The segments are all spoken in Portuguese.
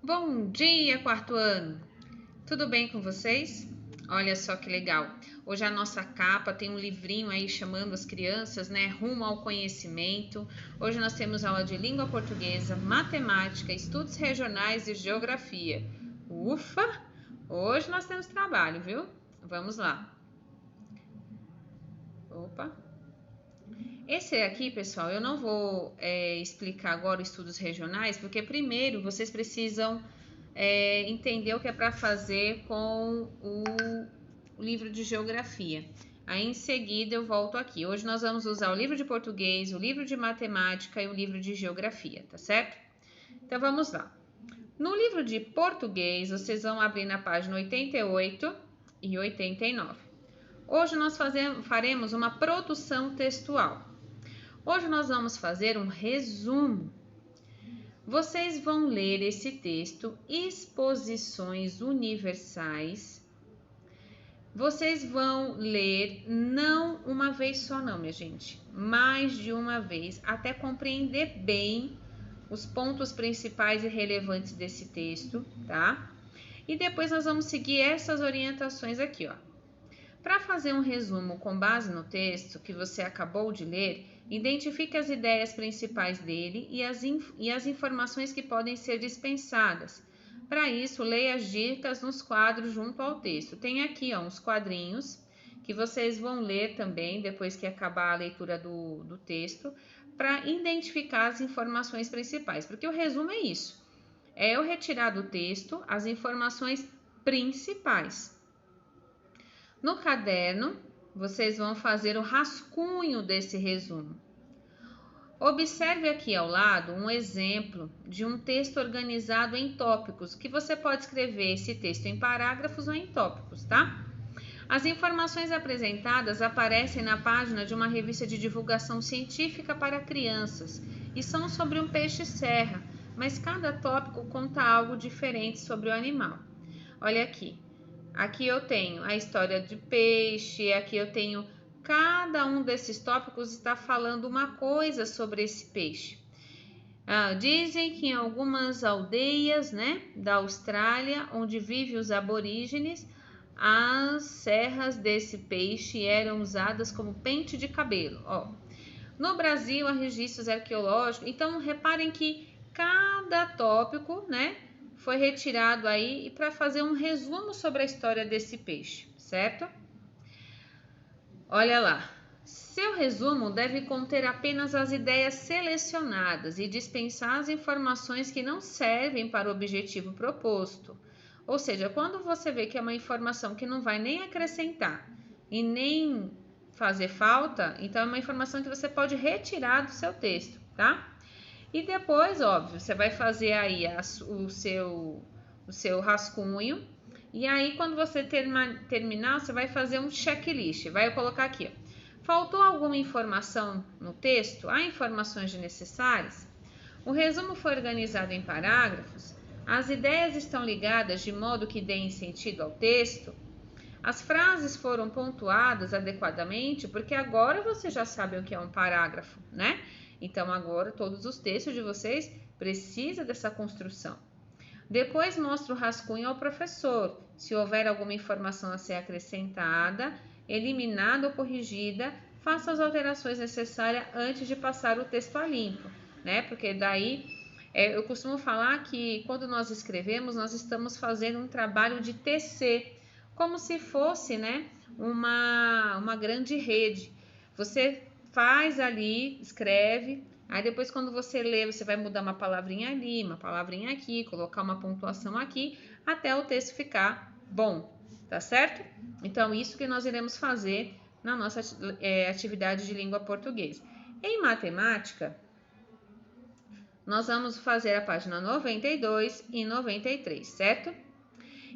Bom dia, quarto ano! Tudo bem com vocês? Olha só que legal! Hoje a nossa capa tem um livrinho aí chamando as crianças, né, rumo ao conhecimento. Hoje nós temos aula de língua portuguesa, matemática, estudos regionais e geografia. Ufa! Hoje nós temos trabalho, viu? Vamos lá! Opa! Esse aqui, pessoal, eu não vou explicar agora os estudos regionais, porque primeiro vocês precisam entender o que é para fazer com o livro de geografia. Aí em seguida eu volto aqui. Hoje nós vamos usar o livro de português, o livro de matemática e o livro de geografia, tá certo? Então vamos lá. No livro de português, vocês vão abrir na página 88 e 89. Hoje nós faremos uma produção textual. Hoje nós vamos fazer um resumo. Vocês vão ler esse texto, Exposições Universais. Vocês vão ler não uma vez só não, minha gente, mais de uma vez, até compreender bem os pontos principais e relevantes desse texto, tá? E depois nós vamos seguir essas orientações aqui, ó. Para fazer um resumo com base no texto que você acabou de ler, identifique as ideias principais dele e as informações que podem ser dispensadas. Para isso, leia as dicas nos quadros junto ao texto. Tem aqui uns quadrinhos que vocês vão ler também depois que acabar a leitura do texto, para identificar as informações principais. Porque o resumo é isso: é eu retirar do texto as informações principais. No caderno, vocês vão fazer o rascunho desse resumo. Observe aqui ao lado um exemplo de um texto organizado em tópicos, que você pode escrever esse texto em parágrafos ou em tópicos, tá? As informações apresentadas aparecem na página de uma revista de divulgação científica para crianças e são sobre um peixe-serra, mas cada tópico conta algo diferente sobre o animal. Olha aqui. Aqui eu tenho a história de peixe, aqui eu tenho cada um desses tópicos está falando uma coisa sobre esse peixe. Dizem que em algumas aldeias, né, da Austrália, onde vivem os aborígenes, as serras desse peixe eram usadas como pente de cabelo. Ó. No Brasil, há registros arqueológicos. Então, reparem que cada tópico, né, foi retirado aí para fazer um resumo sobre a história desse peixe, certo? Olha lá, seu resumo deve conter apenas as ideias selecionadas e dispensar as informações que não servem para o objetivo proposto. Ou seja, quando você vê que é uma informação que não vai nem acrescentar e nem fazer falta, então é uma informação que você pode retirar do seu texto, tá? E depois, óbvio, você vai fazer aí o seu rascunho. E aí, quando você terminar, você vai fazer um checklist. Vai colocar aqui, ó. Faltou alguma informação no texto? Há informações desnecessárias? O resumo foi organizado em parágrafos. As ideias estão ligadas de modo que deem sentido ao texto. As frases foram pontuadas adequadamente, porque agora você já sabe o que é um parágrafo, né? Então, agora, todos os textos de vocês precisam dessa construção. Depois, mostra o rascunho ao professor. Se houver alguma informação a ser acrescentada, eliminada ou corrigida, faça as alterações necessárias antes de passar o texto a limpo, né? Porque daí, eu costumo falar que quando nós escrevemos, nós estamos fazendo um trabalho de tecer, como se fosse, né, uma grande rede. Você faz ali, escreve, aí depois quando você lê, você vai mudar uma palavrinha ali, uma palavrinha aqui, colocar uma pontuação aqui, até o texto ficar bom, tá certo? Então, isso que nós iremos fazer na nossa atividade de língua portuguesa. Em matemática, nós vamos fazer a página 92 e 93, certo?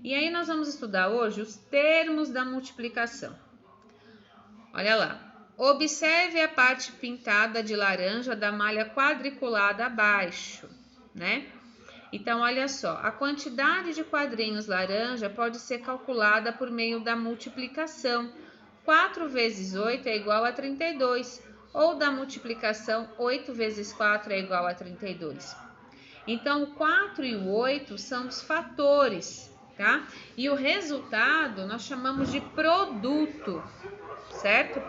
E aí nós vamos estudar hoje os termos da multiplicação. Olha lá. Observe a parte pintada de laranja da malha quadriculada abaixo, né? Então, olha só, a quantidade de quadrinhos laranja pode ser calculada por meio da multiplicação. 4 vezes 8 é igual a 32, ou da multiplicação 8 vezes 4 é igual a 32. Então, o 4 e o 8 são os fatores, tá? E o resultado nós chamamos de produto, certo?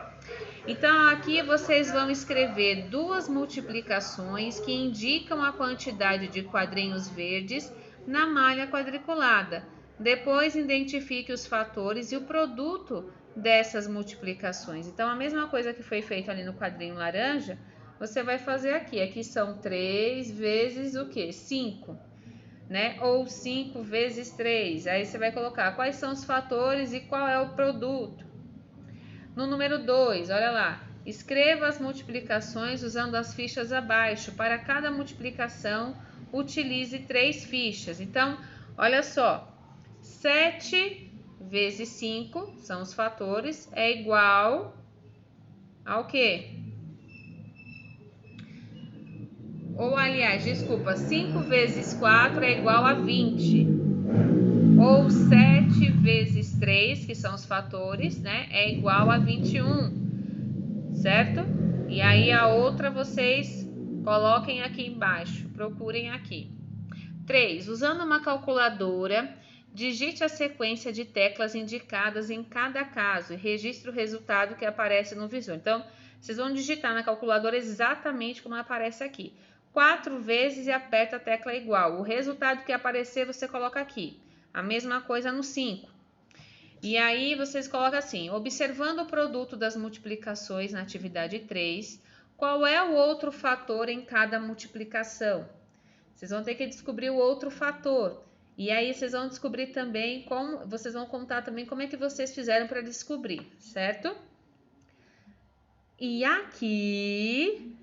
Então, aqui vocês vão escrever duas multiplicações que indicam a quantidade de quadrinhos verdes na malha quadriculada. Depois, identifique os fatores e o produto dessas multiplicações. Então, a mesma coisa que foi feita ali no quadrinho laranja, você vai fazer aqui. Aqui são 3 vezes o quê? 5, né? Ou 5 vezes 3. Aí você vai colocar quais são os fatores e qual é o produto. No número 2, olha lá. Escreva as multiplicações usando as fichas abaixo. Para cada multiplicação, utilize 3 fichas. Então, olha só. 7 vezes 5, são os fatores, é igual ao quê? Ou, aliás, desculpa, 5 vezes 4 é igual a 20. Ou 7 vezes 3, que são os fatores, né? É igual a 21, certo? E aí a outra vocês coloquem aqui embaixo, procurem aqui. 3. Usando uma calculadora, digite a sequência de teclas indicadas em cada caso e registre o resultado que aparece no visor. Então, vocês vão digitar na calculadora exatamente como aparece aqui. 4 vezes e aperta a tecla igual. O resultado que aparecer você coloca aqui. A mesma coisa no 5. E aí vocês colocam assim, observando o produto das multiplicações na atividade 3, qual é o outro fator em cada multiplicação? Vocês vão ter que descobrir o outro fator. E aí vocês vão descobrir também como, vocês vão contar também como é que vocês fizeram para descobrir, certo? E aqui,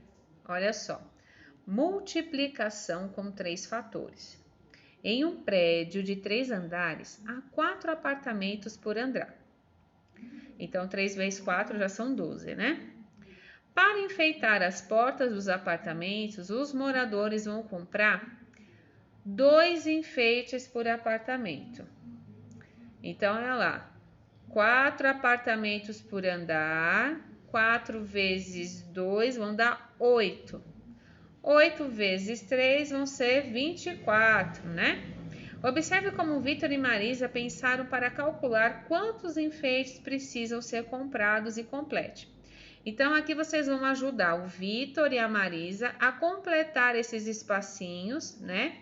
olha só, multiplicação com 3 fatores. Em um prédio de 3 andares, há 4 apartamentos por andar. Então, 3 vezes 4 já são 12, né? Para enfeitar as portas dos apartamentos, os moradores vão comprar 2 enfeites por apartamento. Então, olha lá. 4 apartamentos por andar. 4 vezes 2 vão dar 8. 8 vezes 3 vão ser 24, né? Observe como Vitor e Marisa pensaram para calcular quantos enfeites precisam ser comprados e complete. Então, aqui vocês vão ajudar o Vitor e a Marisa a completar esses espacinhos, né?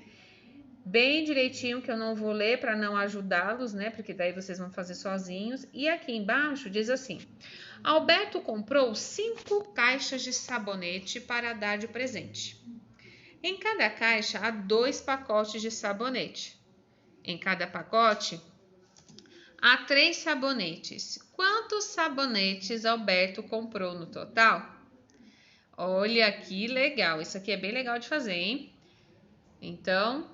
Bem direitinho, que eu não vou ler para não ajudá-los, né? Porque daí vocês vão fazer sozinhos. E aqui embaixo diz assim: Alberto comprou 5 caixas de sabonete para dar de presente. Em cada caixa há 2 pacotes de sabonete. Em cada pacote há 3 sabonetes. Quantos sabonetes Alberto comprou no total? Olha que legal, isso aqui é bem legal de fazer, hein? Então,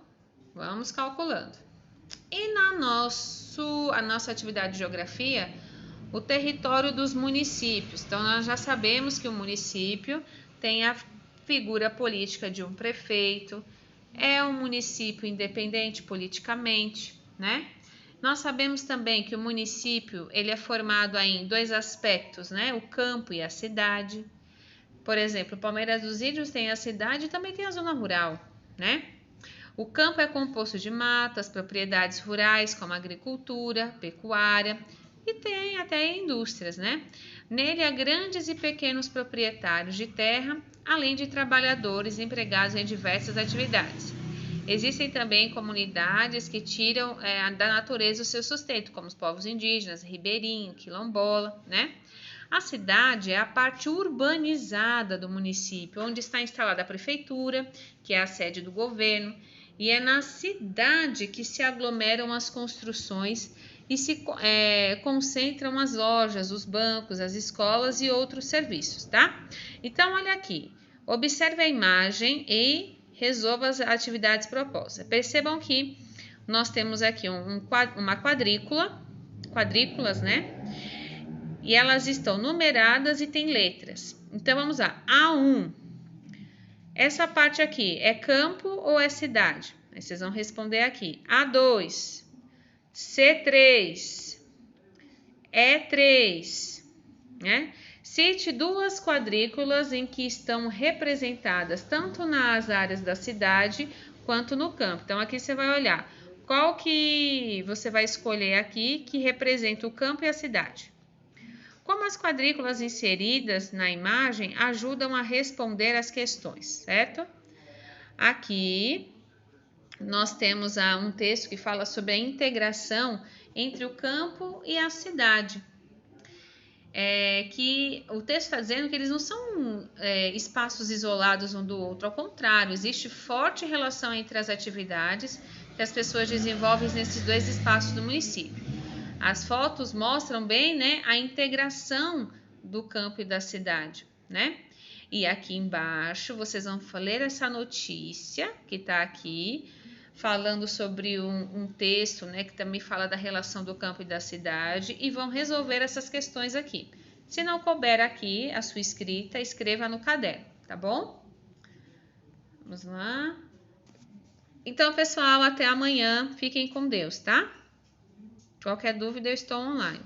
vamos calculando. E a nossa atividade de geografia, o território dos municípios. Então, nós já sabemos que o município tem a figura política de um prefeito, é um município independente politicamente, né? Nós sabemos também que o município ele é formado em 2 aspectos, né? O campo e a cidade. Por exemplo, Palmeiras dos Índios tem a cidade e também tem a zona rural, né? O campo é composto de matas, propriedades rurais como agricultura, pecuária e tem até indústrias, né? Nele há grandes e pequenos proprietários de terra, além de trabalhadores empregados em diversas atividades. Existem também comunidades que tiram da natureza o seu sustento, como os povos indígenas, ribeirinho, quilombola, né? A cidade é a parte urbanizada do município, onde está instalada a prefeitura, que é a sede do governo, e é na cidade que se aglomeram as construções e se concentram as lojas, os bancos, as escolas e outros serviços, tá? Então, olha aqui, observe a imagem e resolva as atividades propostas. Percebam que nós temos aqui uma quadrículas, né? E elas estão numeradas e tem letras. Então, vamos lá. A1. Essa parte aqui é campo ou é cidade? Aí vocês vão responder aqui. A2. C3. E3. Né? Cite 2 quadrículas em que estão representadas tanto nas áreas da cidade quanto no campo. Então, aqui você vai olhar qual que você vai escolher aqui que representa o campo e a cidade. Como as quadrículas inseridas na imagem ajudam a responder as questões, certo? Aqui nós temos um texto que fala sobre a integração entre o campo e a cidade. Que o texto está dizendo que eles não são espaços isolados um do outro, ao contrário, existe forte relação entre as atividades que as pessoas desenvolvem nesses dois espaços do município. As fotos mostram bem, né, a integração do campo e da cidade, né? E aqui embaixo vocês vão ler essa notícia que está aqui, falando sobre um texto, né, que também fala da relação do campo e da cidade, e vão resolver essas questões aqui. Se não couber aqui a sua escrita, escreva no caderno, tá bom? Vamos lá. Então, pessoal, até amanhã. Fiquem com Deus, tá? Qualquer dúvida, eu estou online.